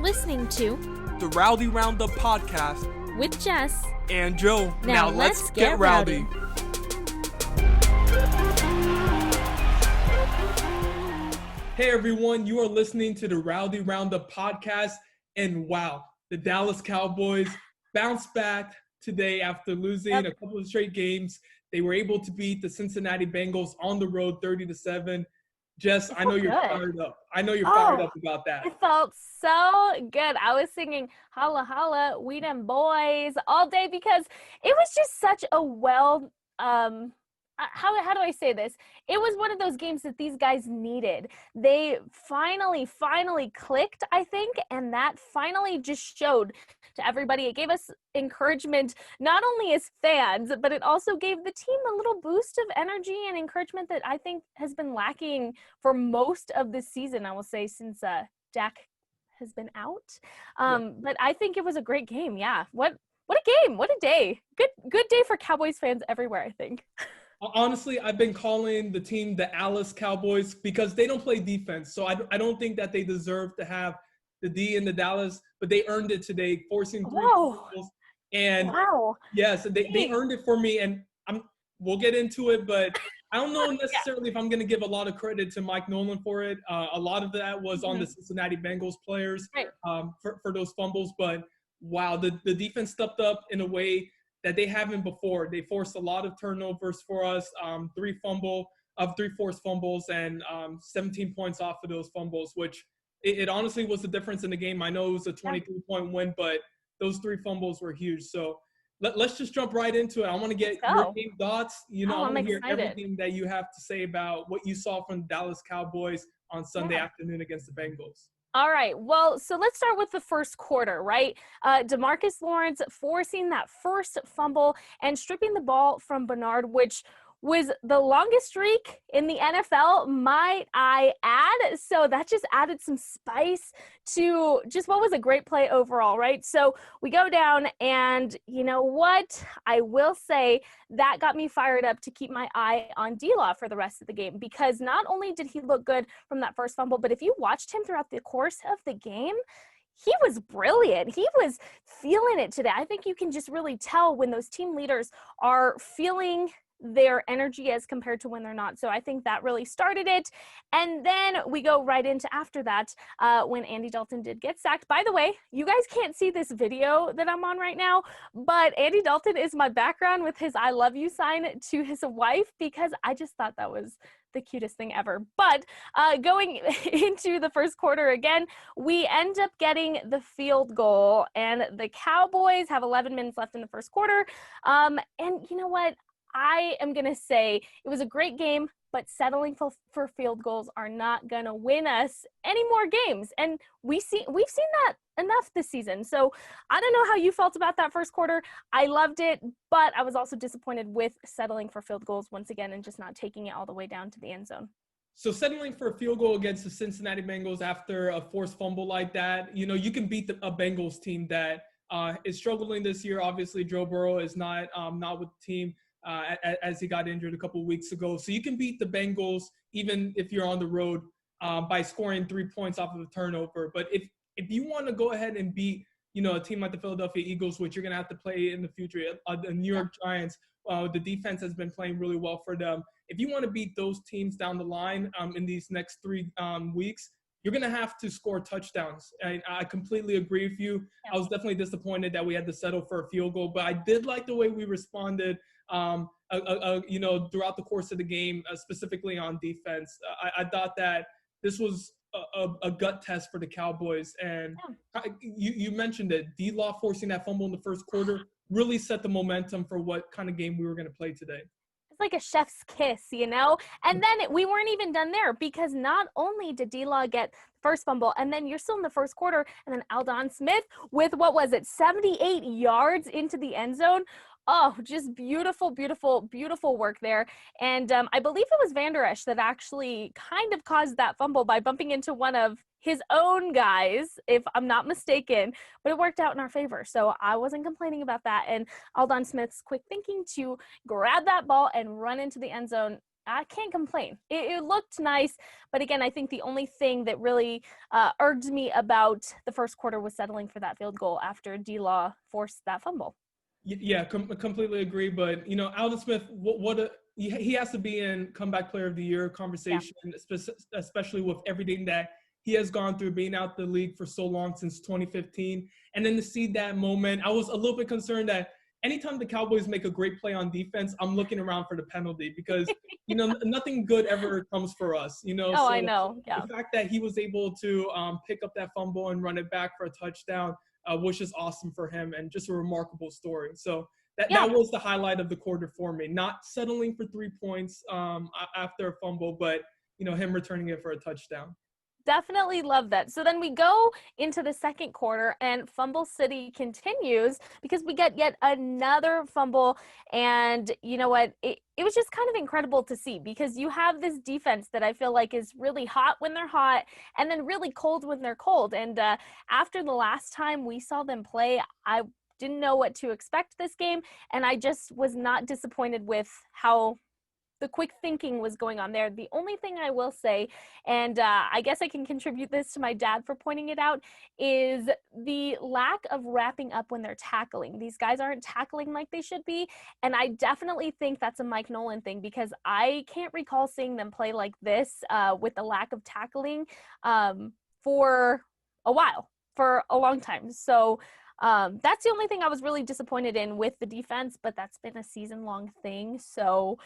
listening to the Rowdy Roundup Podcast with Jess and Joe. Now let's get rowdy. Hey everyone, you are listening to the Rowdy Roundup Podcast, and wow, the Dallas Cowboys bounced back today after losing a couple of straight games. They were able to beat the Cincinnati Bengals on the road 30-7. Jess, I know you're fired up. Fired up about that. It felt so good. I was singing holla holla, we them boys all day because it was just such a how do I say this? It was one of those games that these guys needed. They finally clicked, I think, and that finally just showed to everybody. It gave us encouragement, not only as fans, but it also gave the team a little boost of energy and encouragement that I think has been lacking for most of this season, I will say, since Dak has been out. But I think it was a great game. Yeah. What a game. What a day. Good day for Cowboys fans everywhere, I think. Honestly, I've been calling the team the Dallas Cowboys because they don't play defense. So I don't think that they deserve to have the D in the Dallas, but they earned it today, forcing 3 goals. And yes, they earned it for me. And we'll get into it, but I don't know necessarily if I'm going to give a lot of credit to Mike Nolan for it. A lot of that was on the Cincinnati Bengals players for those fumbles. But wow, the defense stepped up in a way that they haven't before. They forced a lot of turnovers for us, 3 forced fumbles, and 17 points off of those fumbles, which it honestly was the difference in the game. I know it was a 23-point win, but those 3 fumbles were huge. So let's just jump right into it. I want to get your game thoughts. I want to hear everything that you have to say about what you saw from the Dallas Cowboys on Sunday afternoon against the Bengals. All right. Well, so let's start with the first quarter, right? DeMarcus Lawrence forcing that first fumble and stripping the ball from Bernard, which was the longest streak in the NFL, might I add. So that just added some spice to just what was a great play overall, right? So we go down, and you know what? I will say that got me fired up to keep my eye on D-Law for the rest of the game, because not only did he look good from that first fumble, but if you watched him throughout the course of the game, he was brilliant. He was feeling it today. I think you can just really tell when those team leaders are feeling their energy as compared to when they're not. So I think that really started it. And then we go right into after that when Andy Dalton did get sacked. By the way, you guys can't see this video that I'm on right now, but Andy Dalton is my background with his I love you sign to his wife, because I just thought that was the cutest thing ever. But going into the first quarter again, we end up getting the field goal, and the Cowboys have 11 minutes left in the first quarter. And you know what? I am going to say it was a great game, but settling for field goals are not going to win us any more games. And we've seen that enough this season. So I don't know how you felt about that first quarter. I loved it, but I was also disappointed with settling for field goals once again and just not taking it all the way down to the end zone. So settling for a field goal against the Cincinnati Bengals after a forced fumble like that, you can beat a Bengals team that is struggling this year. Obviously, Joe Burrow is not with the team. As he got injured a couple of weeks ago. So you can beat the Bengals even if you're on the road by scoring 3 points off of a turnover. But if you want to go ahead and beat, a team like the Philadelphia Eagles, which you're going to have to play in the future, the New York Giants, the defense has been playing really well for them. If you want to beat those teams down the line in these next 3 weeks, you're going to have to score touchdowns. And I completely agree with you. I was definitely disappointed that we had to settle for a field goal, but I did like the way we responded throughout the course of the game, specifically on defense. I thought that this was a gut test for the Cowboys. And you mentioned it. D-Law forcing that fumble in the first quarter really set the momentum for what kind of game we were going to play today. Like a chef's kiss, and then we weren't even done there, because not only did D-Law get first fumble, and then you're still in the first quarter, and then Aldon Smith with 78 yards into the end zone. Oh, just beautiful, beautiful, beautiful work there. And I believe it was Van Der Esch that actually kind of caused that fumble by bumping into one of his own guys, if I'm not mistaken, but it worked out in our favor. So I wasn't complaining about that. And Aldon Smith's quick thinking to grab that ball and run into the end zone. I can't complain. It looked nice, but again, I think the only thing that really irked me about the first quarter was settling for that field goal after D-Law forced that fumble. Yeah, completely agree. But, Alden Smith, he has to be in comeback player of the year conversation, especially with everything that he has gone through being out the league for so long since 2015. And then to see that moment, I was a little bit concerned that anytime the Cowboys make a great play on defense, I'm looking around for the penalty because, nothing good ever comes for us, Oh, So I know. Yeah. the fact that he was able to pick up that fumble and run it back for a touchdown was just awesome for him and just a remarkable story. So that was the highlight of the quarter for me. Not settling for 3 points after a fumble, but, him returning it for a touchdown. Definitely love that. So then we go into the second quarter and Fumble City continues because we get yet another fumble. And you know what? It was just kind of incredible to see because you have this defense that I feel like is really hot when they're hot and then really cold when they're cold. And after the last time we saw them play, I didn't know what to expect this game. And I just was not disappointed with how the quick thinking was going on there. The only thing I will say, and I guess I can contribute this to my dad for pointing it out, is the lack of wrapping up when they're tackling. These guys aren't tackling like they should be, and I definitely think that's a Mike Nolan thing because I can't recall seeing them play like this with the lack of tackling for a while, for a long time. So that's the only thing I was really disappointed in with the defense, but that's been a season-long thing. So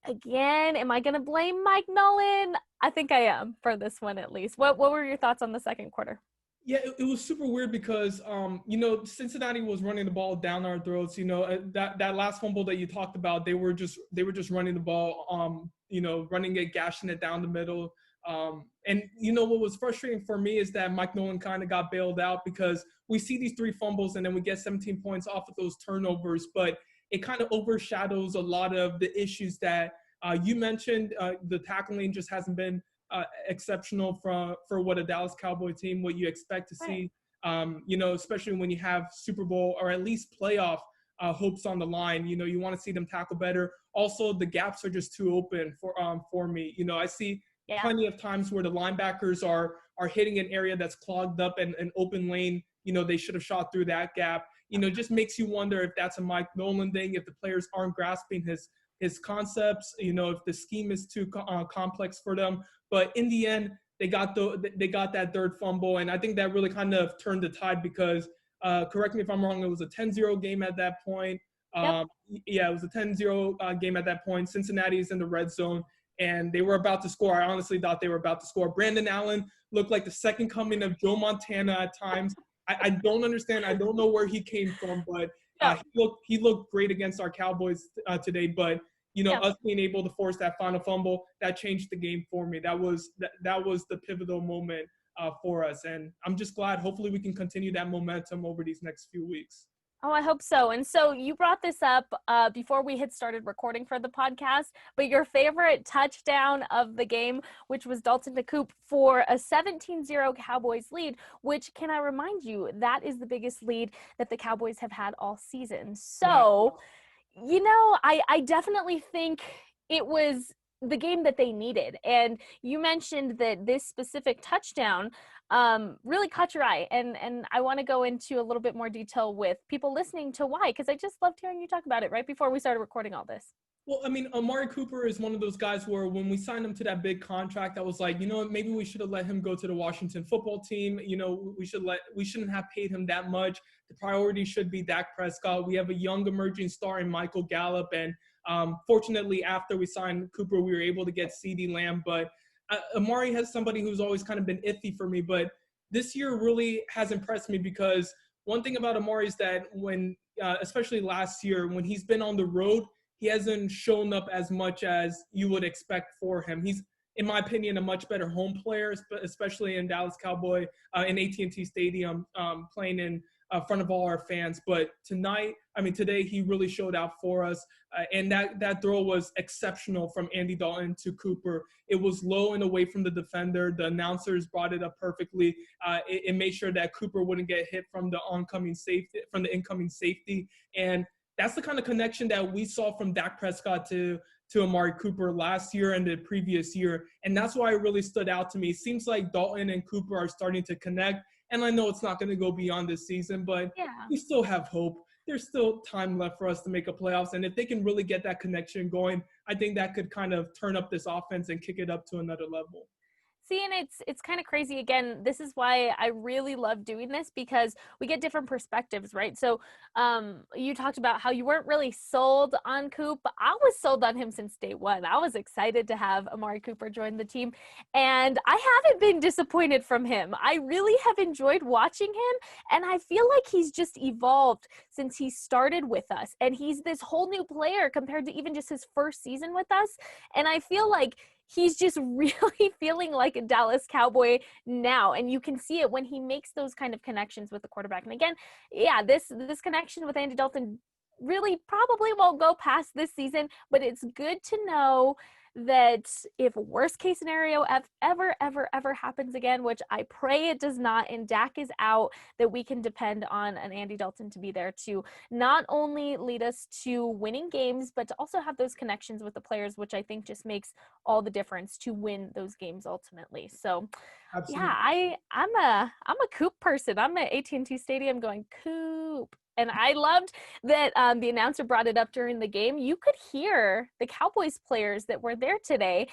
again, am I going to blame Mike Nolan? I think I am for this one at least. What were your thoughts on the second quarter? Yeah, it was super weird because, Cincinnati was running the ball down our throats. That last fumble that you talked about, they were just running the ball, running it, gashing it down the middle. And what was frustrating for me is that Mike Nolan kind of got bailed out because we see these 3 fumbles and then we get 17 points off of those turnovers, but it kind of overshadows a lot of the issues that you mentioned. The tackling just hasn't been exceptional for what a Dallas Cowboy team, what you expect to see, especially when you have Super Bowl or at least playoff hopes on the line. You want to see them tackle better. Also, the gaps are just too open for me. I see plenty of times where the linebackers are hitting an area that's clogged up and an open lane. They should have shot through that gap. Just makes you wonder if that's a Mike Nolan thing, if the players aren't grasping his concepts, if the scheme is too complex for them. But in the end, they got that third fumble, and I think that really kind of turned the tide because, correct me if I'm wrong, it was a 10-0 game at that point. Yeah, it was a 10-0 game at that point. Cincinnati is in the red zone, and they were about to score. I honestly thought they were about to score. Brandon Allen looked like the second coming of Joe Montana at times. I don't understand. I don't know where he came from, but he looked great against our Cowboys today. But us being able to force that final fumble, that changed the game for me. That was the pivotal moment for us, and I'm just glad. Hopefully, we can continue that momentum over these next few weeks. Oh, I hope so. And so you brought this up before we had started recording for the podcast, but your favorite touchdown of the game, which was Dalton N'Coop for a 17-0 Cowboys lead, which, can I remind you, that is the biggest lead that the Cowboys have had all season. So, I definitely think it was the game that they needed. And you mentioned that this specific touchdown really caught your eye. And I want to go into a little bit more detail with people listening to why, because I just loved hearing you talk about it right before we started recording all this. Well, I mean, Amari Cooper is one of those guys where when we signed him to that big contract, I was like, maybe we should have let him go to the Washington football team. We shouldn't have paid him that much. The priority should be Dak Prescott. We have a young emerging star in Michael Gallup. And fortunately, after we signed Cooper, we were able to get CeeDee Lamb. But Amari has somebody who's always kind of been iffy for me. But this year really has impressed me because one thing about Amari is that when, especially last year, when he's been on the road, he hasn't shown up as much as you would expect for him. He's, in my opinion, a much better home player, especially in Dallas Cowboy, in AT&T Stadium, playing in front of all our fans. But today he really showed out for us. And that throw was exceptional from Andy Dalton to Cooper. It was low and away from the defender. The announcers brought it up perfectly. It made sure that Cooper wouldn't get hit from the incoming safety. And that's the kind of connection that we saw from Dak Prescott to to Amari Cooper last year and the previous year. And that's why it really stood out to me. It seems like Dalton and Cooper are starting to connect. And I know it's not going to go beyond this season, but we still have hope. There's still time left for us to make a playoffs. And if they can really get that connection going, I think that could kind of turn up this offense and kick it up to another level. See, and it's kind of crazy. Again, this is why I really love doing this, because we get different perspectives, right? So you talked about how you weren't really sold on Coop. I was sold on him since day one. I was excited to have Amari Cooper join the team, and I haven't been disappointed from him. I really have enjoyed watching him, and I feel like he's just evolved since he started with us, and he's this whole new player compared to even just his first season with us. And I feel like he's just really feeling like a Dallas Cowboy now. And you can see it when he makes those kind of connections with the quarterback. And again, this connection with Andy Dalton really probably won't go past this season, but it's good to know that if worst case scenario ever happens again, which I pray it does not, and Dak is out, that we can depend on an Andy Dalton to be there to not only lead us to winning games, but to also have those connections with the players, which I think just makes all the difference to win those games ultimately. So Absolutely. yeah, I'm a Coop person. I'm at AT&T Stadium going, Coop. And I loved that the announcer brought it up during the game. You could hear the Cowboys players that were there today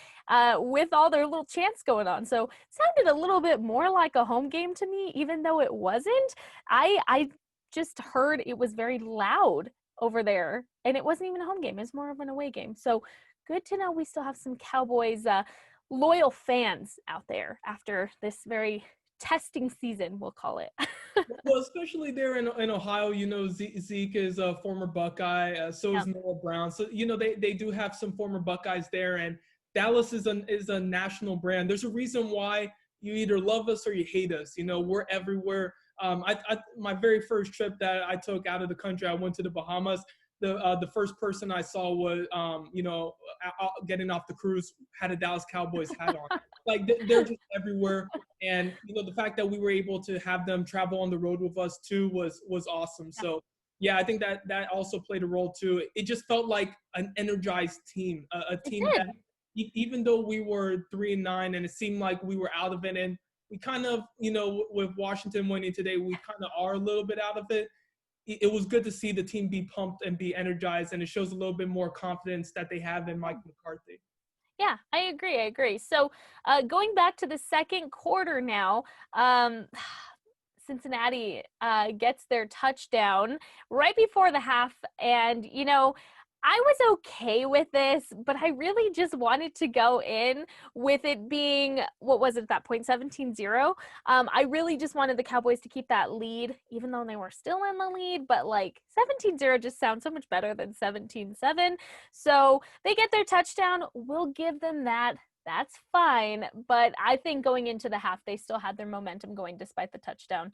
with all their little chants going on. So it sounded a little bit more like a home game to me, even though it wasn't. I just heard it was very loud over there, and it wasn't even a home game. It was more of an away game. So good to know we still have some Cowboys loyal fans out there after this very testing season, we'll call it. Well, especially there in Ohio, you know, Zeke is a former Buckeye, so is Noah Brown. So, you know, they do have some former Buckeyes there, and Dallas is a national brand. There's a reason why you either love us or you hate us. You know, we're everywhere. My very first trip that I took out of the country, I went to the Bahamas. The first person I saw was, getting off the cruise, had a Dallas Cowboys hat on. Like, they're just everywhere. And, you know, the fact that we were able to have them travel on the road with us, too, was awesome. So, yeah, I think that also played a role, too. It just felt like an energized team, a team that, even though we were 3-9 and it seemed like we were out of it, and we kind of, you know, with Washington winning today, we kind of are a little bit out of it. It was good to see the team be pumped and be energized, and it shows a little bit more confidence that they have in Mike McCarthy. Yeah, I agree. So going back to the second quarter now, Cincinnati gets their touchdown right before the half. And, you know, I was okay with this, but I really just wanted to go in with it being, what was it at that point, 17-0. I really just wanted the Cowboys to keep that lead, even though they were still in the lead, but like 17-0 just sounds so much better than 17-7. So they get their touchdown. We'll give them that. That's fine. But I think going into the half, they still had their momentum going despite the touchdown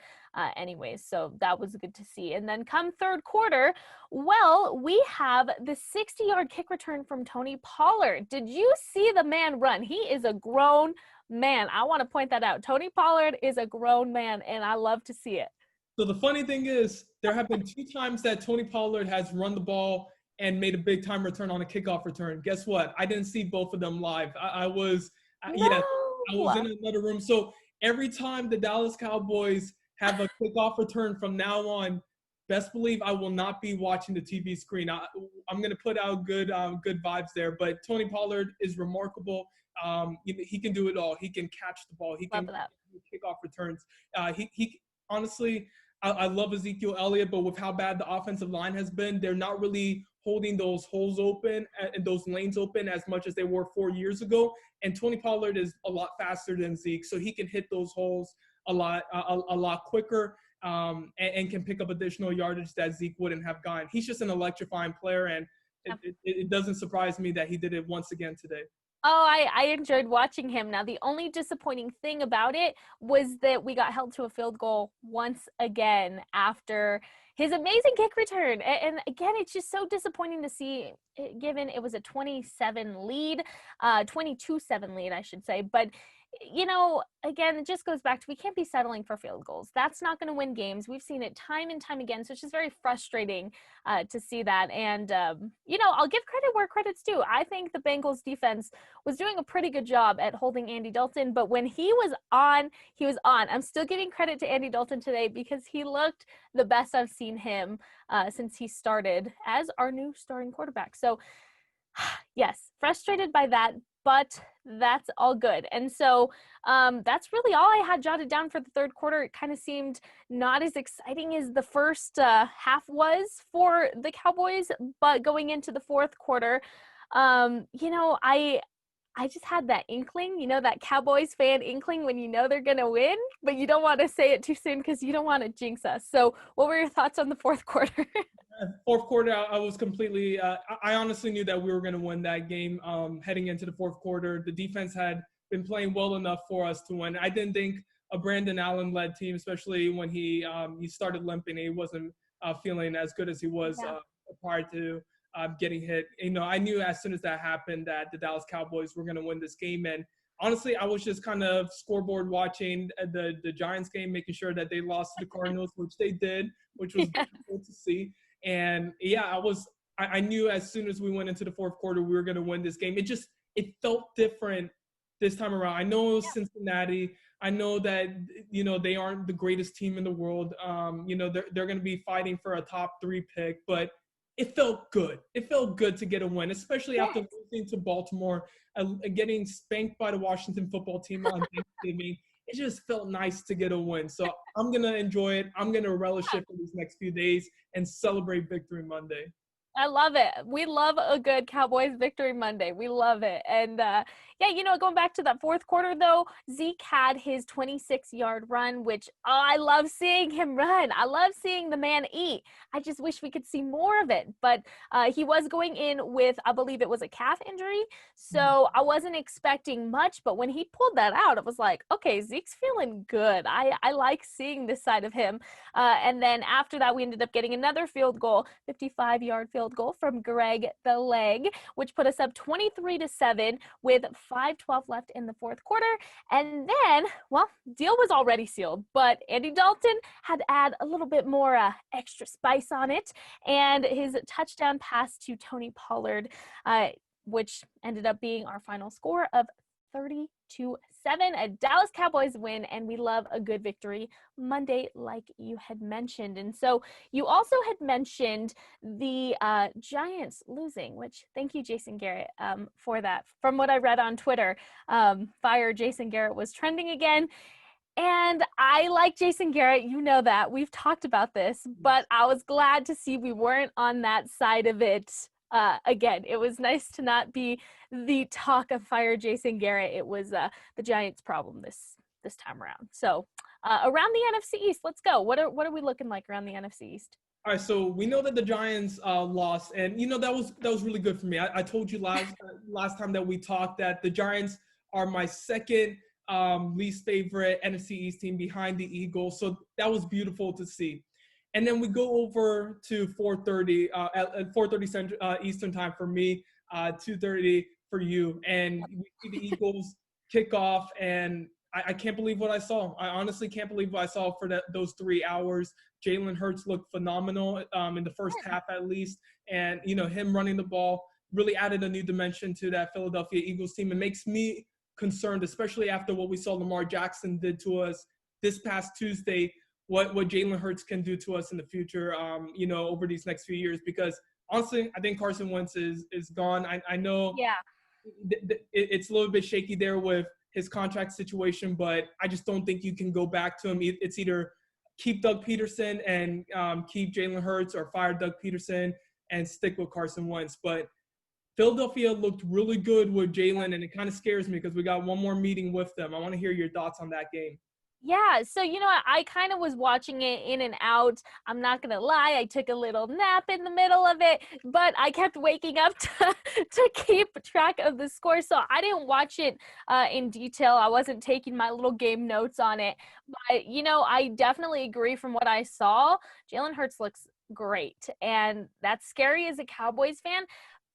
anyways. So that was good to see. And then come third quarter, well, we have the 60-yard kick return from Tony Pollard. Did you see the man run? He is a grown man. I want to point that out. Tony Pollard is a grown man, and I love to see it. So the funny thing is, there have been 2 times that Tony Pollard has run the ball and made a big-time return on a kickoff return. Guess what? I didn't see both of them live. I was in another room. So every time the Dallas Cowboys have a kickoff return from now on, best believe I will not be watching the TV screen. I'm going to put out good vibes there. But Tony Pollard is remarkable. He can do it all. He can catch the ball. He can do kickoff returns. He honestly, I love Ezekiel Elliott, but with how bad the offensive line has been, they're not really holding those holes open and those lanes open as much as they were 4 years ago. And Tony Pollard is a lot faster than Zeke, so he can hit those holes a lot quicker and can pick up additional yardage that Zeke wouldn't have gotten. He's just an electrifying player, and it doesn't surprise me that he did it once again today. Oh, I enjoyed watching him. Now, the only disappointing thing about it was that we got held to a field goal once again after his amazing kick return. And again, it's just so disappointing to see, given it was a 22-7 lead, I should say. But again, it just goes back to we can't be settling for field goals. That's not going to win games. We've seen it time and time again. So it's just very frustrating to see that. And, I'll give credit where credit's due. I think the Bengals defense was doing a pretty good job at holding Andy Dalton. But when he was on, he was on. I'm still giving credit to Andy Dalton today because he looked the best I've seen him since he started as our new starting quarterback. So, yes, frustrated by that, but that's all good. And so that's really all I had jotted down for the third quarter. It kind of seemed not as exciting as the first half was for the Cowboys, but going into the fourth quarter, I just had that inkling, that Cowboys fan inkling when they're going to win, but you don't want to say it too soon because you don't want to jinx us. So what were your thoughts on the fourth quarter? Fourth quarter, I was completely I honestly knew that we were going to win that game heading into the fourth quarter. The defense had been playing well enough for us to win. I didn't think a Brandon Allen-led team, especially when he started limping, he wasn't feeling as good as he was prior to getting hit. I knew as soon as that happened that the Dallas Cowboys were going to win this game. And honestly, I was just kind of scoreboard watching the Giants game, making sure that they lost to the Cardinals, which they did, which was difficult to see. And I knew as soon as we went into the fourth quarter, we were going to win this game. It felt different this time around. I know it was Cincinnati. I know that, they aren't the greatest team in the world. They're going to be fighting for a top 3 pick, but it felt good. It felt good to get a win, especially after losing to Baltimore, getting spanked by the Washington football team on Thanksgiving. It just felt nice to get a win. So I'm going to enjoy it. I'm going to relish it for these next few days and celebrate Victory Monday. I love it. We love a good Cowboys Victory Monday. We love it. And going back to that fourth quarter, though, Zeke had his 26-yard run, which I love seeing him run. I love seeing the man eat. I just wish we could see more of it. But he was going in with, I believe it was a calf injury. So I wasn't expecting much. But when he pulled that out, it was like, okay, Zeke's feeling good. I like seeing this side of him. And then after that, we ended up getting another field goal, 55-yard field goal from Greg the Leg, which put us up 23-7 with 5:12 left in the fourth quarter. And then, deal was already sealed, but Andy Dalton had to add a little bit more extra spice on it, and his touchdown pass to Tony Pollard, which ended up being our final score of 30-7, a Dallas Cowboys win, and we love a good victory Monday, like you had mentioned. And so you also had mentioned the Giants losing, which thank you, Jason Garrett, for that. From what I read on Twitter, Fire Jason Garrett was trending again. And I like Jason Garrett, that. We've talked about this, but I was glad to see we weren't on that side of it. Again, it was nice to not be the talk of Fire Jason Garrett. It was the Giants' problem this time around. So around the NFC East, let's go. What are we looking like around the NFC East? All right, so we know that the Giants lost, and that was really good for me. I told you last time that we talked that the Giants are my second least favorite NFC East team behind the Eagles. So that was beautiful to see. And then we go over to 4:30 at 4:30 Eastern time for me, 2:30 for you, and we see the Eagles kick off, and I can't believe what I saw. I honestly can't believe what I saw for those 3 hours. Jalen Hurts looked phenomenal in the first half at least, and him running the ball really added a new dimension to that Philadelphia Eagles team. It makes me concerned, especially after what we saw Lamar Jackson did to us this past Tuesday. What Jalen Hurts can do to us in the future, over these next few years. Because honestly, I think Carson Wentz is gone. I know it's a little bit shaky there with his contract situation, but I just don't think you can go back to him. It's either keep Doug Peterson and keep Jalen Hurts, or fire Doug Peterson and stick with Carson Wentz. But Philadelphia looked really good with Jalen, and it kind of scares me because we got one more meeting with them. I want to hear your thoughts on that game. Yeah, so I kind of was watching it in and out. I'm not gonna lie, I took a little nap in the middle of it, but I kept waking up to keep track of the score. So I didn't watch it in detail. I wasn't taking my little game notes on it. But I definitely agree from what I saw. Jalen Hurts looks great, and that's scary as a Cowboys fan.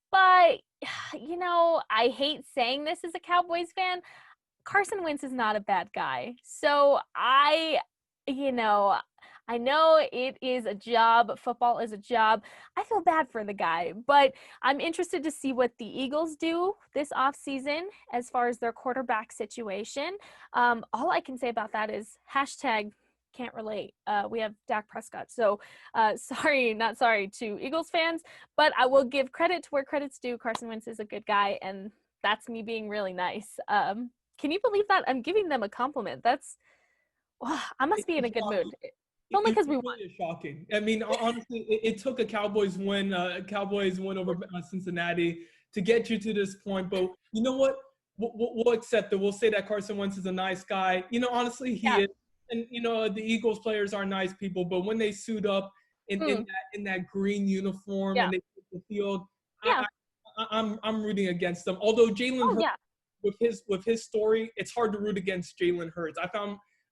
But I hate saying this as a Cowboys fan. Carson Wentz is not a bad guy. So I know it is a job. Football is a job. I feel bad for the guy, but I'm interested to see what the Eagles do this offseason as far as their quarterback situation. All I can say about that is hashtag can't relate. We have Dak Prescott. So not sorry to Eagles fans, but I will give credit to where credit's due. Carson Wentz is a good guy, and that's me being really nice. Can you believe that? I'm giving them a compliment. I must be in a good mood. Only because we won. It's shocking. I mean, honestly, it took a Cowboys win over Cincinnati to get you to this point. But you know what? We'll accept it. We'll say that Carson Wentz is a nice guy. You know, honestly, he is. And you know, the Eagles players are nice people. But when they suit up in that green uniform and they take the field, I'm rooting against them. Although Jalen Hurts, with his story, it's hard to root against Jalen Hurts.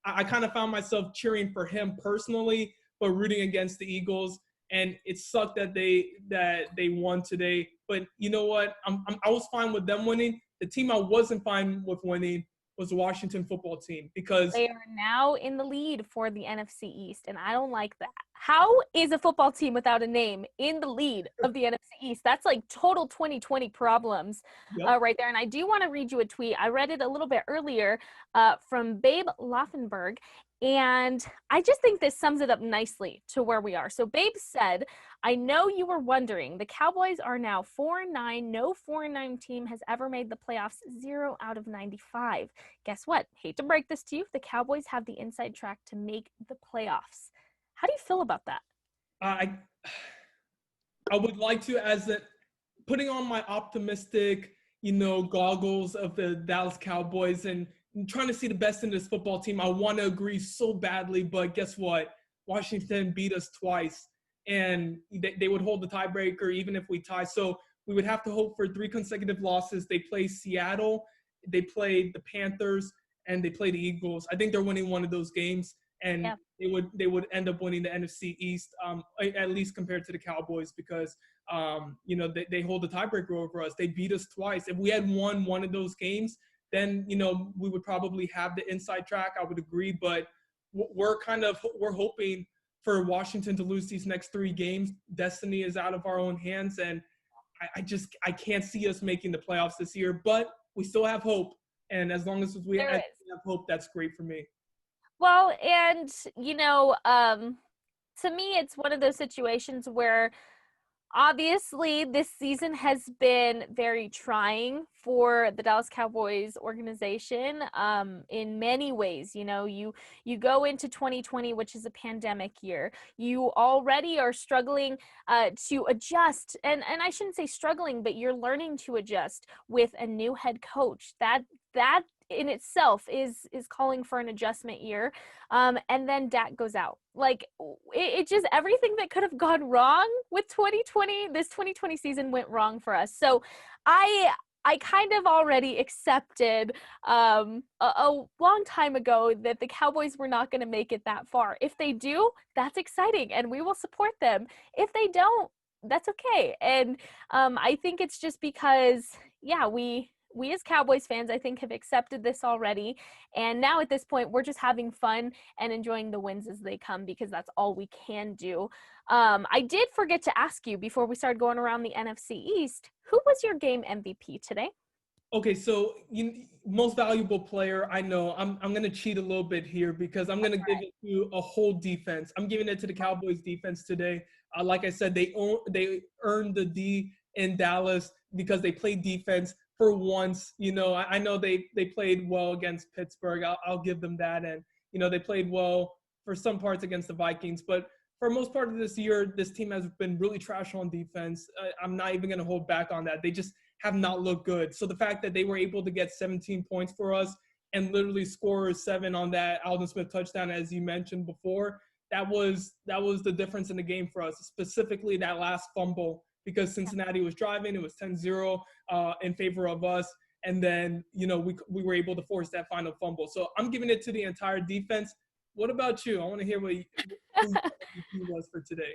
I kind of found myself cheering for him personally, but rooting against the Eagles. And it sucked that they won today. But you know what? I was fine with them winning. The team I wasn't fine with winning was the Washington football team, because they are now in the lead for the NFC East, and I don't like that. How is a football team without a name in the lead of the NFC East? That's like total 2020 problems right there. And I do want to read you a tweet. I read it a little bit earlier from Babe Laufenberg, and I just think this sums it up nicely to where we are. So Babe said, I know you were wondering, the Cowboys are now 4-9. No 4-9 team has ever made the playoffs 0 out of 95. Guess what? Hate to break this to you. The Cowboys have the inside track to make the playoffs. How do you feel about that? I would like to, putting on my optimistic, goggles of the Dallas Cowboys and trying to see the best in this football team. I want to agree so badly, but guess what? Washington beat us twice, and they would hold the tiebreaker even if we tie. So we would have to hope for 3 consecutive losses. They play Seattle, they played the Panthers, and they play the Eagles. I think they're winning one of those games, and they would end up winning the NFC East, at least compared to the Cowboys, because they hold the tiebreaker over us. They beat us twice. If we had won one of those games, then we would probably have the inside track. I would agree, but we're hoping for Washington to lose these next 3 games. Destiny is out of our own hands, and I can't see us making the playoffs this year. But we still have hope, and as long as we have hope, that's great for me. Well, and to me, it's one of those situations where obviously this season has been very trying for the Dallas Cowboys organization in many ways. You go into 2020, which is a pandemic year. You already are struggling to adjust, and I shouldn't say struggling, but you're learning to adjust with a new head coach. That in itself is calling for an adjustment year. And then Dak goes out. Like it just, everything that could have gone wrong with 2020, this 2020 season went wrong for us. So I kind of already accepted a long time ago that the Cowboys were not going to make it that far. If they do, that's exciting and we will support them. If they don't, that's okay. And I think it's just because, we as Cowboys fans, I think, have accepted this already. And now at this point, we're just having fun and enjoying the wins as they come, because that's all we can do. I did forget to ask you before we started going around the NFC East, who was your game MVP today? Okay, so most valuable player, I know. I'm going to cheat a little bit here because I'm going to give it to a whole defense. I'm giving it to the Cowboys defense today. Like I said, they earned the D in Dallas because they played defense. For once, I know they played well against Pittsburgh. I'll give them that. And, they played well for some parts against the Vikings. But for most part of this year, this team has been really trash on defense. I'm not even going to hold back on that. They just have not looked good. So the fact that they were able to get 17 points for us and literally score 7 on that Aldon Smith touchdown, as you mentioned before, that was the difference in the game for us, specifically that last fumble. Because Cincinnati was driving, it was 10-0 in favor of us. And then, we were able to force that final fumble. So I'm giving it to the entire defense. What about you? I want to hear what you was for today.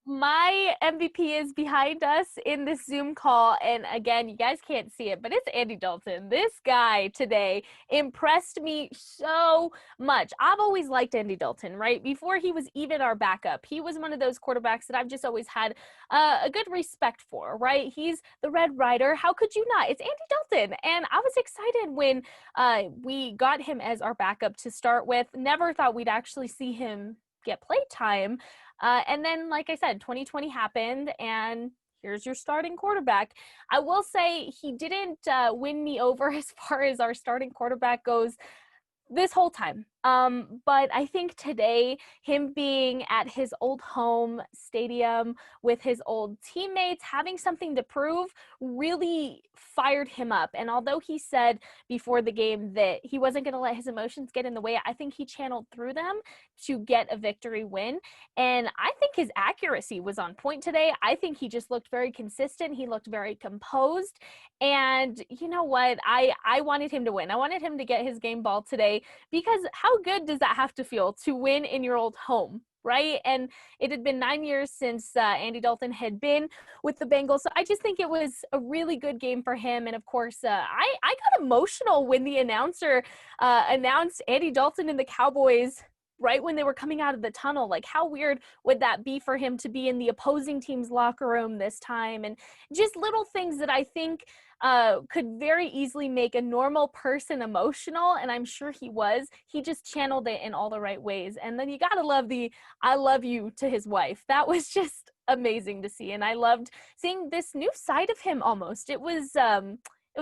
My MVP is behind us in this Zoom call. And again, you guys can't see it, but it's Andy Dalton. This guy today impressed me so much. I've always liked Andy Dalton, right? Before he was even our backup, he was one of those quarterbacks that I've just always had a good respect for, right? He's the Red Rider. How could you not? It's Andy Dalton. And I was excited when we got him as our backup to start with. Never thought we'd actually see him get play time. And then, like I said, 2020 happened, and here's your starting quarterback. I will say he didn't win me over as far as our starting quarterback goes this whole time. But I think today, him being at his old home stadium with his old teammates, having something to prove, really fired him up. And although he said before the game that he wasn't going to let his emotions get in the way, I think he channeled through them to get a victory win. And I think his accuracy was on point today. I think he just looked very consistent. He looked very composed. And you know what? I wanted him to win. I wanted him to get his game ball today, because how good does that have to feel to win in your old home, right? And it had been 9 years since Andy Dalton had been with the Bengals. So I just think it was a really good game for him. And of course, I got emotional when the announcer announced Andy Dalton and the Cowboys right when they were coming out of the tunnel. Like, how weird would that be for him to be in the opposing team's locker room this time? And just little things that I think could very easily make a normal person emotional, and I'm sure he was. He just channeled it in all the right ways. And then you gotta love the "I love you" to his wife. That was just amazing to see, and I loved seeing this new side of him. Almost, it was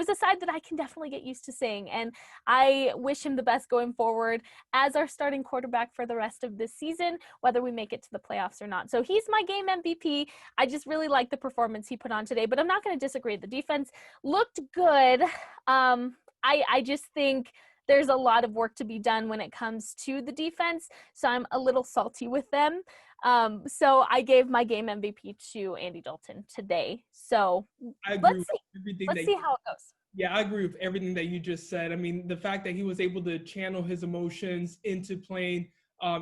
a side that I can definitely get used to seeing, and I wish him the best going forward as our starting quarterback for the rest of this season, whether we make it to the playoffs or not. So he's my game MVP. I just really like the performance he put on today, but I'm not going to disagree. The defense looked good. I just think there's a lot of work to be done when it comes to the defense, so I'm a little salty with them. So I gave my game MVP to Andy Dalton today. So let's see how it goes. Yeah, I agree with everything that you just said. I mean, the fact that he was able to channel his emotions into playing,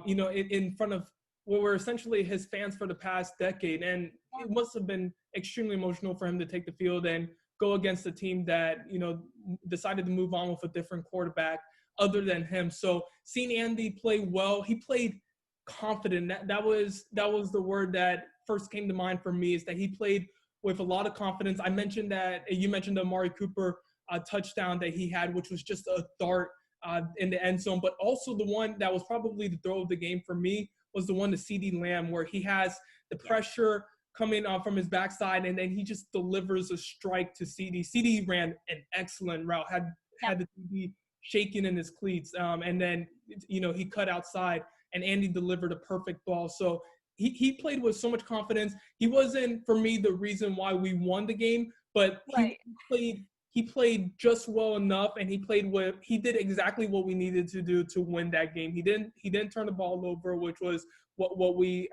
in front of what were essentially his fans for the past decade. And it must have been extremely emotional for him to take the field and go against a team that, decided to move on with a different quarterback other than him. So seeing Andy play well, he played confident. That was the word that first came to mind for me, is that he played with a lot of confidence. I mentioned that you mentioned the Amari Cooper touchdown that he had, which was just a dart in the end zone. But also the one that was probably the throw of the game for me was the one to CeeDee Lamb, where he has the pressure coming from his backside, and then he just delivers a strike to CeeDee. CeeDee ran an excellent route, had the TD shaking in his cleats, and then he cut outside, and Andy delivered a perfect ball. So he played with so much confidence. He wasn't, for me, the reason why we won the game, but he played just well enough, and he did exactly what we needed to do to win that game. He didn't turn the ball over, which was what we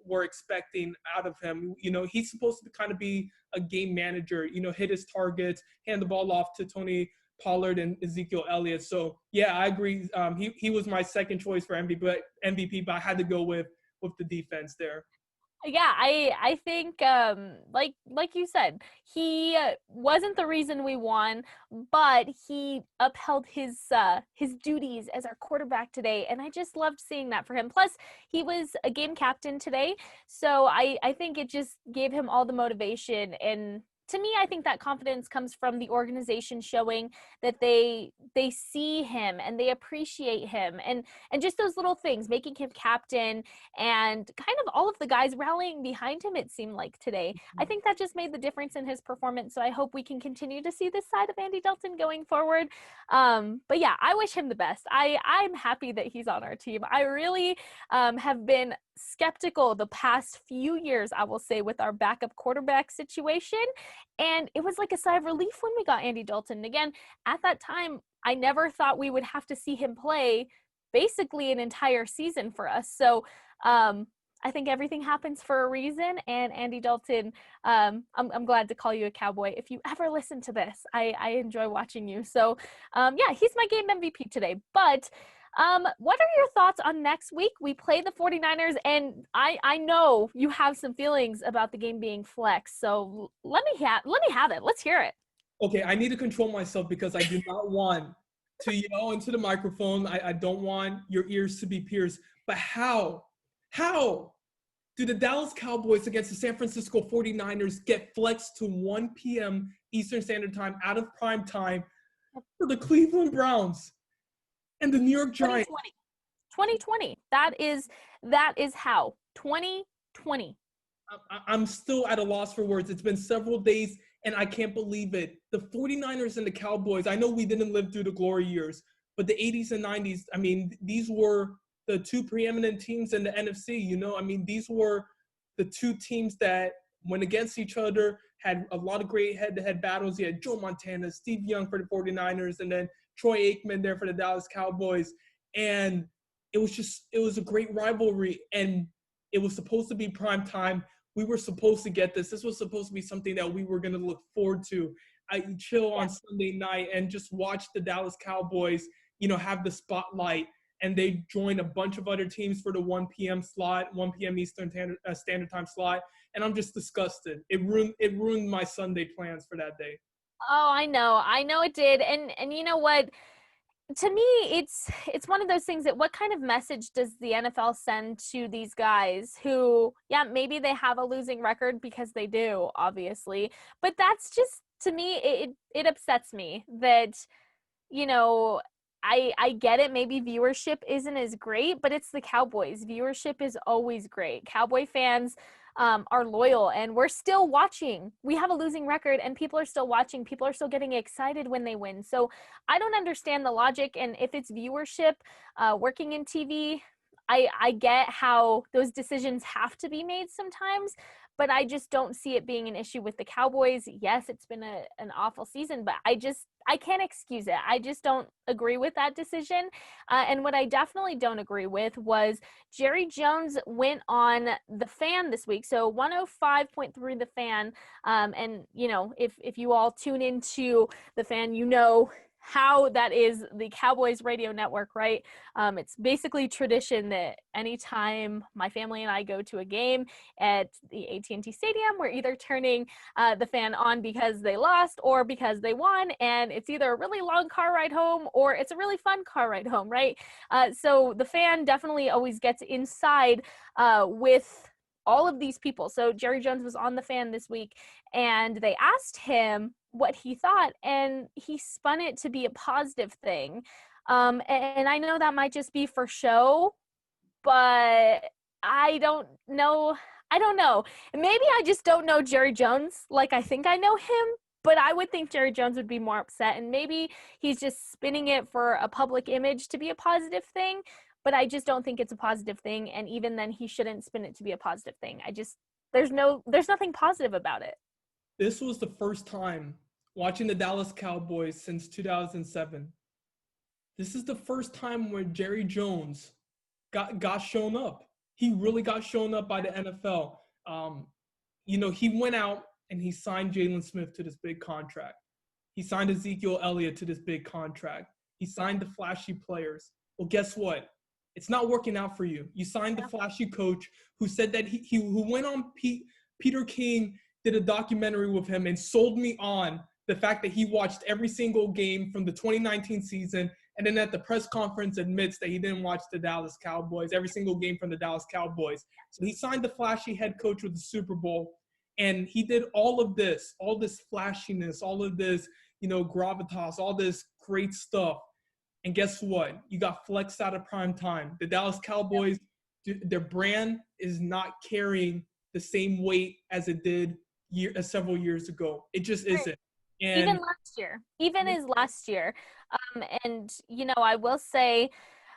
were expecting out of him. He's supposed to kind of be a game manager, hit his targets, hand the ball off to Tony Pollard and Ezekiel Elliott. So yeah, I agree. He was my second choice for MVP, but I had to go with the defense there. Yeah, I think like you said, he wasn't the reason we won, but he upheld his duties as our quarterback today, and I just loved seeing that for him. Plus, he was a game captain today, so I think it just gave him all the motivation. And to me, I think that confidence comes from the organization showing that they see him and they appreciate him, and just those little things, making him captain and kind of all of the guys rallying behind him, it seemed like today. Mm-hmm. I think that just made the difference in his performance. So I hope we can continue to see this side of Andy Dalton going forward. But yeah, I wish him the best. I'm happy that he's on our team. I really have been skeptical the past few years, I will say, with our backup quarterback situation. And it was like a sigh of relief when we got Andy Dalton. And again, at that time, I never thought we would have to see him play basically an entire season for us. So I think everything happens for a reason. And Andy Dalton, I'm glad to call you a Cowboy. If you ever listen to this, I enjoy watching you. So yeah, he's my game MVP today. But What are your thoughts on next week? We play the 49ers, and I know you have some feelings about the game being flexed. So let me have it. Let's hear it. Okay, I need to control myself because I do not want to yell into the microphone. I don't want your ears to be pierced. But how do the Dallas Cowboys against the San Francisco 49ers get flexed to 1 p.m. Eastern Standard Time out of prime time for the Cleveland Browns and the New York Giants? 2020. That is how. 2020. I'm still at a loss for words. It's been several days, and I can't believe it. The 49ers and the Cowboys, I know we didn't live through the glory years, but the 80s and 90s, I mean, these were the two preeminent teams in the NFC, you know? I mean, these were the two teams that went against each other, had a lot of great head-to-head battles. You had Joe Montana, Steve Young for the 49ers, and then Troy Aikman there for the Dallas Cowboys. And it was a great rivalry, and it was supposed to be prime time. We were supposed to get this. This was supposed to be something that we were going to look forward to. I chill on Sunday night and just watch the Dallas Cowboys, you know, have the spotlight, and they join a bunch of other teams for the 1 p.m. slot, 1 p.m. Eastern Standard Time slot, and I'm just disgusted. It ruined my Sunday plans for that day. Oh, I know it did. And you know what? To me, it's one of those things that what kind of message does the NFL send to these guys who, yeah, maybe they have a losing record because they do, obviously, but that's just, to me, it upsets me that, you know, I get it. Maybe viewership isn't as great, but it's the Cowboys. Viewership is always great. Cowboy fans are loyal, and we're still watching. We have a losing record, and people are still watching. People are still getting excited when they win. So I don't understand the logic. And if it's viewership, working in TV, I get how those decisions have to be made sometimes, but I just don't see it being an issue with the Cowboys. Yes, it's been an awful season, but I can't excuse it. I just don't agree with that decision. And what I definitely don't agree with was Jerry Jones went on The Fan this week. So 105.3 The Fan. And, you know, if you all tune into The Fan, you know how that is the Cowboys radio network, right? It's basically tradition that anytime my family and I go to a game at the AT&T Stadium, we're either turning The Fan on because they lost or because they won, and it's either a really long car ride home or it's a really fun car ride home, right? So The Fan definitely always gets inside with all of these people. So Jerry Jones was on The Fan this week, and they asked him what he thought, and he spun it to be a positive thing. And I know that might just be for show, but I don't know. Maybe I just don't know Jerry Jones like I think I know him, but I would think Jerry Jones would be more upset, and maybe he's just spinning it for a public image to be a positive thing, but I just don't think it's a positive thing, and even then he shouldn't spin it to be a positive thing. There's nothing positive about it. This was the first time watching the Dallas Cowboys since 2007. This is the first time where Jerry Jones got shown up. He really got shown up by the NFL. You know, he went out and he signed Jalen Smith to this big contract. He signed Ezekiel Elliott to this big contract. He signed the flashy players. Well, guess what? It's not working out for you. You signed the flashy coach who said that who went on Peter King, did a documentary with him and sold me on the fact that he watched every single game from the 2019 season, and then at the press conference admits that he didn't watch the Dallas Cowboys, every single game from the Dallas Cowboys. So he signed the flashy head coach with the Super Bowl, and he did all this flashiness, all of this, you know, gravitas, all this great stuff. And guess what? You got flexed out of prime time. The Dallas Cowboys, their brand is not carrying the same weight as it did several years ago. It just isn't. And even as last year. And, you know, I will say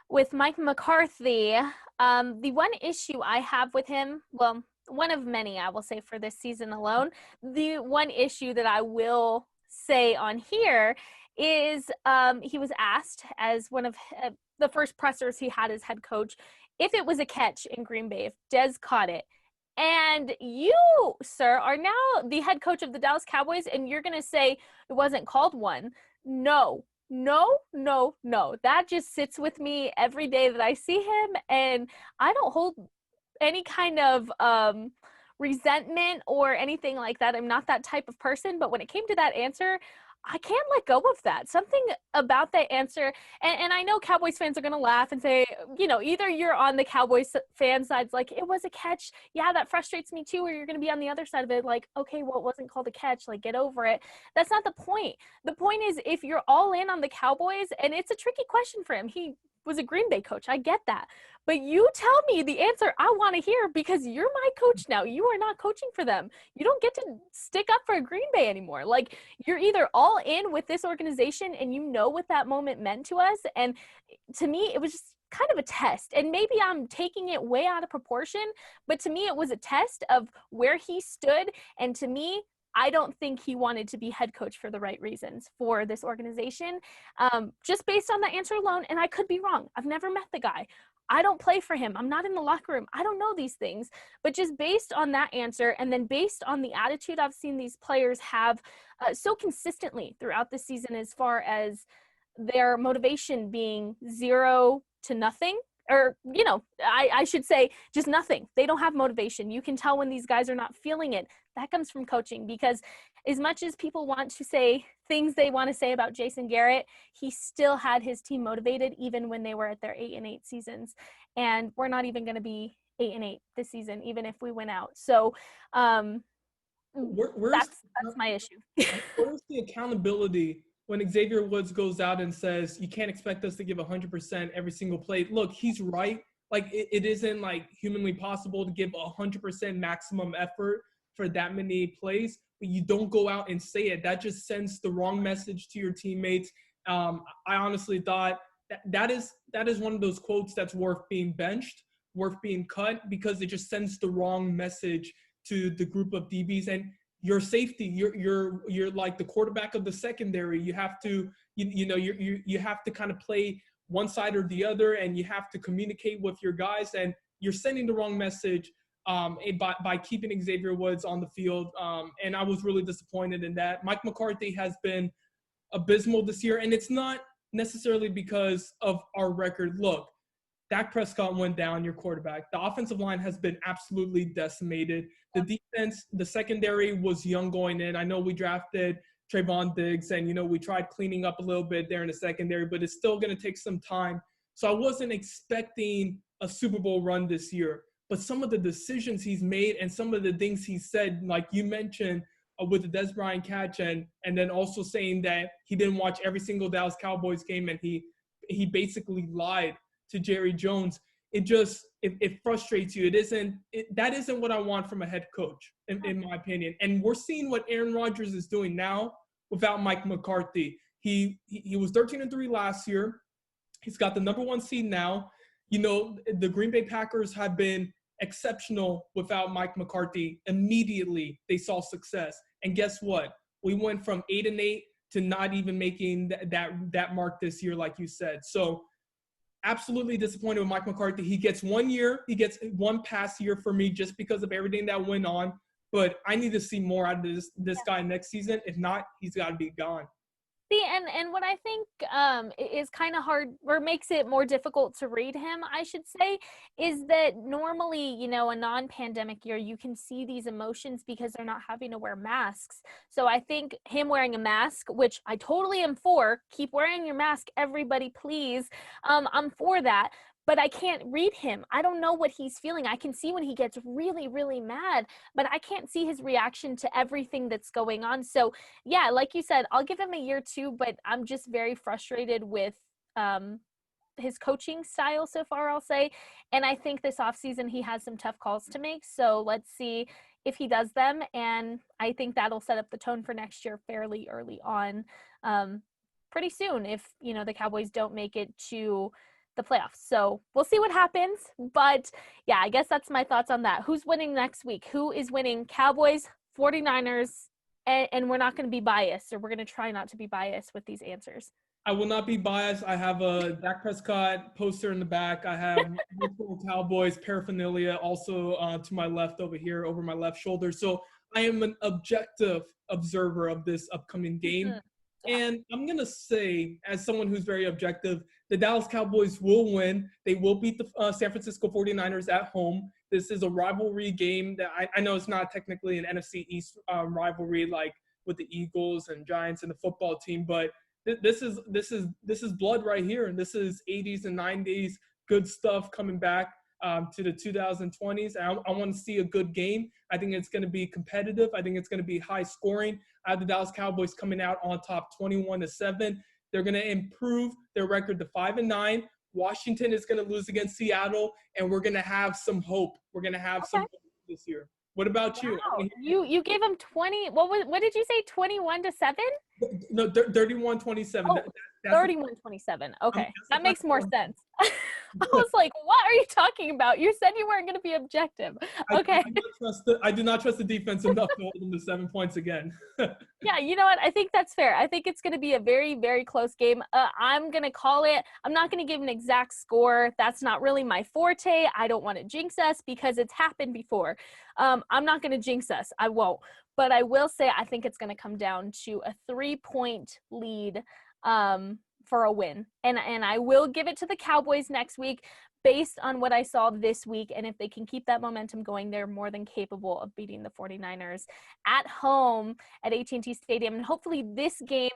with Mike McCarthy, the one issue I have with him, well, one of many, I will say, for this season alone, the one issue that I will say on here is he was asked as one of the first pressers he had as head coach if it was a catch in Green Bay, if Dez caught it. And you, sir, are now the head coach of the Dallas Cowboys, and you're going to say it wasn't called one. No, No. That just sits with me every day that I see him, and I don't hold any kind of resentment or anything like that. I'm not that type of person, but when it came to that answer, I can't let go of that. Something about that answer, and I know Cowboys fans are going to laugh and say, either you're on the Cowboys fan side, like, it was a catch. Yeah, that frustrates me too. Or you're going to be on the other side of it, like, okay, well, it wasn't called a catch. Like, get over it. That's not the point. The point is, if you're all in on the Cowboys, and it's a tricky question for him. He was a Green Bay coach. I get that. But you tell me the answer I want to hear, because you're my coach now. You are not coaching for them. You don't get to stick up for Green Bay anymore. Like, you're either all in with this organization and you know what that moment meant to us. And to me, it was just kind of a test. And maybe I'm taking it way out of proportion, but to me, it was a test of where he stood. And to me, I don't think he wanted to be head coach for the right reasons for this organization, just based on the answer alone. And I could be wrong. I've never met the guy. I don't play for him. I'm not in the locker room. I don't know these things. But just based on that answer, and then based on the attitude I've seen these players have so consistently throughout the season, as far as their motivation being 0 to nothing, or, I should say just nothing. They don't have motivation. You can tell when these guys are not feeling it. That comes from coaching, because as much as people want to say things they want to say about Jason Garrett, he still had his team motivated even when they were at their 8-8 seasons. And we're not even going to be 8-8 this season, even if we win out. So that's my issue. Where's the accountability when Xavier Woods goes out and says, you can't expect us to give 100% every single play? Look, he's right. Like, it isn't like humanly possible to give 100% maximum effort for that many plays, but you don't go out and say it. That just sends the wrong message to your teammates. I honestly thought that is one of those quotes that's worth being benched, worth being cut, because it just sends the wrong message to the group of DBs. And your safety, you're like the quarterback of the secondary. You have to, you have to kind of play one side or the other, and you have to communicate with your guys, and you're sending the wrong message by keeping Xavier Woods on the field. And I was really disappointed in that. Mike McCarthy has been abysmal this year, and it's not necessarily because of our record. Look, Dak Prescott went down, your quarterback. The offensive line has been absolutely decimated. The defense, the secondary was young going in. I know we drafted Trayvon Diggs, and, we tried cleaning up a little bit there in the secondary, but it's still going to take some time. So I wasn't expecting a Super Bowl run this year. But some of the decisions he's made and some of the things he said, like you mentioned with the Des Bryant catch, and then also saying that he didn't watch every single Dallas Cowboys game, and he basically lied to Jerry Jones. It frustrates you. That isn't what I want from a head coach, in my opinion. And we're seeing what Aaron Rodgers is doing now without Mike McCarthy. He was 13-3 last year. He's got the number 1 seed now. The Green Bay Packers have been exceptional without Mike McCarthy. Immediately they saw success. And guess what? We went from 8-8 to not even making that mark this year, like you said. So absolutely disappointed with Mike McCarthy. He gets 1 year. He gets 1 pass year for me just because of everything that went on. But I need to see more out of this guy next season. If not, he's got to be gone. See, and what I think is kind of hard, or makes it more difficult to read him, I should say, is that normally, a non-pandemic year, you can see these emotions because they're not having to wear masks. So I think him wearing a mask, which I totally am for, keep wearing your mask, everybody, please. I'm for that. But I can't read him. I don't know what he's feeling. I can see when he gets really, really mad, but I can't see his reaction to everything that's going on. So, yeah, like you said, I'll give him a year too, but I'm just very frustrated with his coaching style so far, I'll say. And I think this offseason he has some tough calls to make. So let's see if he does them. And I think that'll set up the tone for next year fairly early on, pretty soon, if, the Cowboys don't make it to the playoffs. So we'll see what happens. But yeah, I guess that's my thoughts on that. Who's winning next week? Who is winning? Cowboys, 49ers, and we're not going to be biased, or we're going to try not to be biased with these answers. I will not be biased. I have a Dak Prescott poster in the back. I have multiple Cowboys paraphernalia also to my left over here, over my left shoulder. So I am an objective observer of this upcoming game. And I'm going to say, as someone who's very objective, the Dallas Cowboys will win. They will beat the San Francisco 49ers at home. This is a rivalry game that I know it's not technically an NFC East rivalry like with the Eagles and Giants and the football team, but this is blood right here, and this is 80s and 90s good stuff coming back to the 2020s. I want to see a good game. I think it's going to be competitive. I think it's going to be high scoring. I have the Dallas Cowboys coming out on top 21-7. They're going to improve their record to 5-9. Washington is going to lose against Seattle, and we're going to have some hope. We're going to have some hope this year. What about you? You gave them 20. What did you say? 21-7? No, 31-27. Oh, 31-27. Okay, that makes more sense. I was like, what are you talking about? You said you weren't going to be objective. Okay. I do not trust the defense enough to hold them to 7 points again. Yeah, you know what? I think that's fair. I think it's going to be a very, very close game. I'm going to call it. I'm not going to give an exact score. That's not really my forte. I don't want to jinx us because it's happened before. I'm not going to jinx us. I won't. But I will say I think it's going to come down to a 3-point lead for a win. And I will give it to the Cowboys next week based on what I saw this week. And if they can keep that momentum going, they're more than capable of beating the 49ers at home at AT&T Stadium. And hopefully this game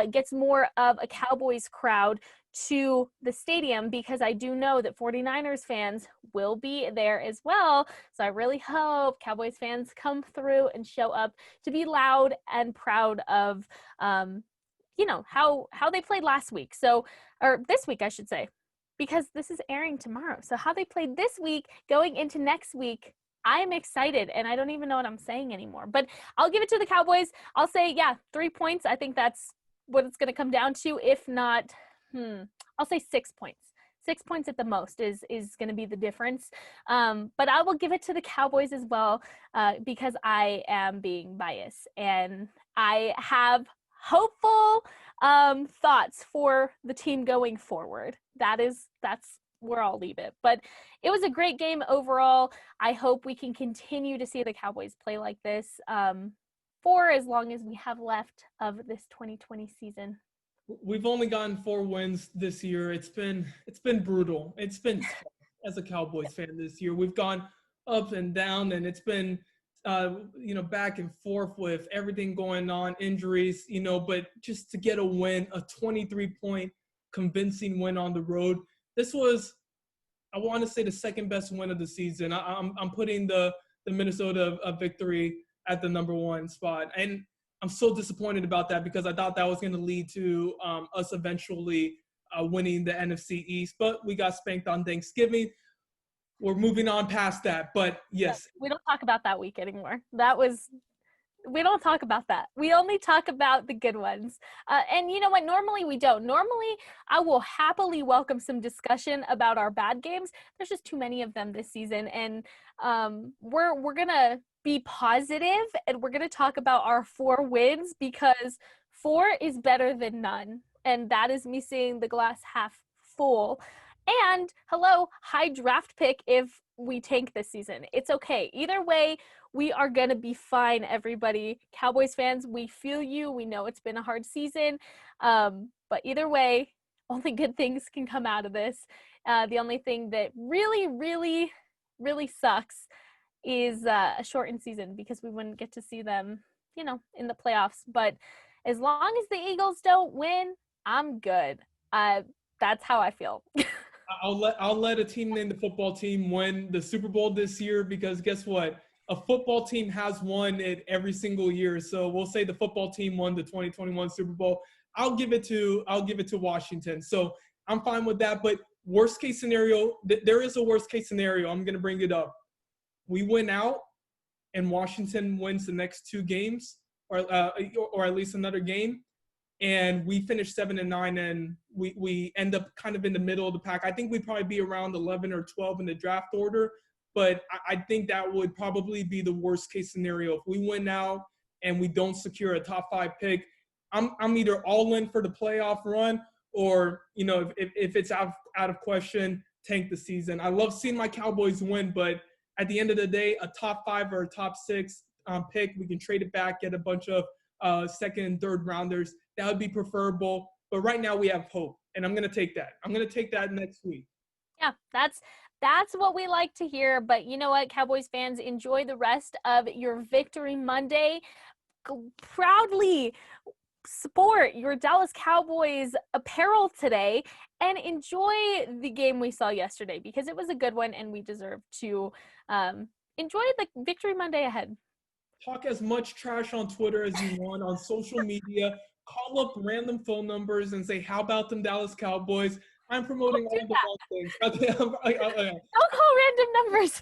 gets more of a Cowboys crowd to the stadium, because I do know that 49ers fans will be there as well. So I really hope Cowboys fans come through and show up to be loud and proud of how they played last week. Or this week, I should say, because this is airing tomorrow. So how they played this week going into next week, I am excited, and I don't even know what I'm saying anymore. But I'll give it to the Cowboys. I'll say, 3 points. I think that's what it's going to come down to. If not, I'll say 6 points. 6 points at the most is going to be the difference. But I will give it to the Cowboys as well because I am being biased, and I have hopeful thoughts for the team going forward. That's where I'll leave it. But it was a great game overall. I hope we can continue to see the Cowboys play like this for as long as we have left of this 2020 season. We've only gotten 4 wins this year. It's been brutal. It's been tough as a Cowboys fan this year. We've gone up and down, and it's been back and forth with everything going on, injuries, but just to get a win, a 23-point convincing win on the road. This was, I want to say, the second best win of the season. I'm putting the Minnesota victory at the number 1 spot. And I'm so disappointed about that because I thought that was going to lead to us eventually winning the NFC East. But we got spanked on Thanksgiving. We're moving on past that. But yes. We don't talk about that week anymore. We don't talk about that. We only talk about the good ones. And you know what? Normally we don't. Normally I will happily welcome some discussion about our bad games. There's just too many of them this season. And we're going to be positive, and we're going to talk about our 4 wins, because 4 is better than none. And that is me seeing the glass half full. And high draft pick if we tank this season. It's okay. Either way, we are going to be fine, everybody. Cowboys fans, we feel you. We know it's been a hard season. But either way, only good things can come out of this. The only thing that really, really, really sucks is a shortened season, because we wouldn't get to see them, in the playoffs. But as long as the Eagles don't win, I'm good. That's how I feel. I'll let a team named the football team win the Super Bowl this year, because guess what? A football team has won it every single year. So we'll say the football team won the 2021 Super Bowl. I'll give it to Washington. So I'm fine with that. But worst case scenario, there is a worst case scenario. I'm going to bring it up. We win out and Washington wins the next 2 games, or at least another game, and we finish 7-9, and we end up kind of in the middle of the pack. I think we'd probably be around 11 or 12 in the draft order, but I think that would probably be the worst case scenario. If we win out and we don't secure a top 5 pick, I'm either all in for the playoff run, or if it's out of question, tank the season. I love seeing my Cowboys win, but at the end of the day, a top 5 or a top 6 pick, we can trade it back, get a bunch of second and third rounders. That would be preferable. But right now we have hope, and I'm going to take that. I'm going to take that next week. Yeah, that's what we like to hear. But you know what, Cowboys fans, enjoy the rest of your Victory Monday. Proudly sport your Dallas Cowboys apparel today and enjoy the game we saw yesterday because it was a good one and we deserve to enjoy the Victory Monday ahead. Talk as much trash on Twitter as you want, on social media. Call up random phone numbers and say, how about them Dallas Cowboys? I'm promoting all the wrong things. Don't call random numbers.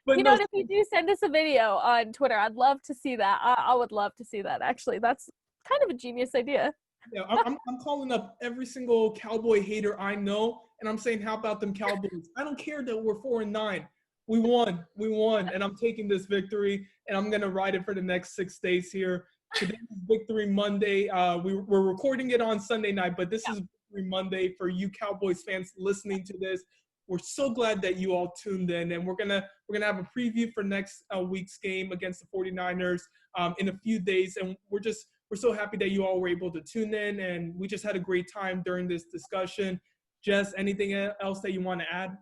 But if you do send us a video on Twitter, I'd love to see that. I would love to see that, actually. That's kind of a genius idea. Yeah, I'm calling up every single Cowboy hater I know, and I'm saying, how about them Cowboys? I don't care that we're 4-9. We won, and I'm taking this victory, and I'm going to ride it for the next 6 days here. Today is Victory Monday. We're recording it on Sunday night, but this is Victory Monday for you Cowboys fans listening to this. We're so glad that you all tuned in, and we're gonna have a preview for next week's game against the 49ers in a few days, and we're so happy that you all were able to tune in, and we just had a great time during this discussion. Jess, anything else that you want to add?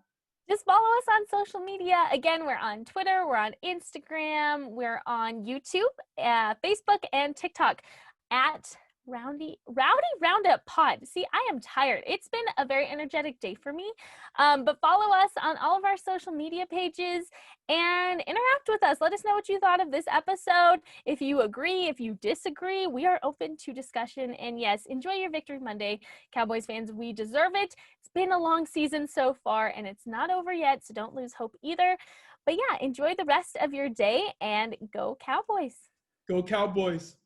Just follow us on social media. Again, we're on Twitter, we're on Instagram, we're on YouTube, Facebook, and TikTok at Rowdy Roundup Pod. See, I am tired. It's been a very energetic day for me. But follow us on all of our social media pages and interact with us. Let us know what you thought of this episode. If you agree, if you disagree, we are open to discussion. And yes, enjoy your Victory Monday, Cowboys fans. We deserve it. It's been a long season so far, and it's not over yet, so don't lose hope either. But yeah, enjoy the rest of your day and go Cowboys. Go Cowboys.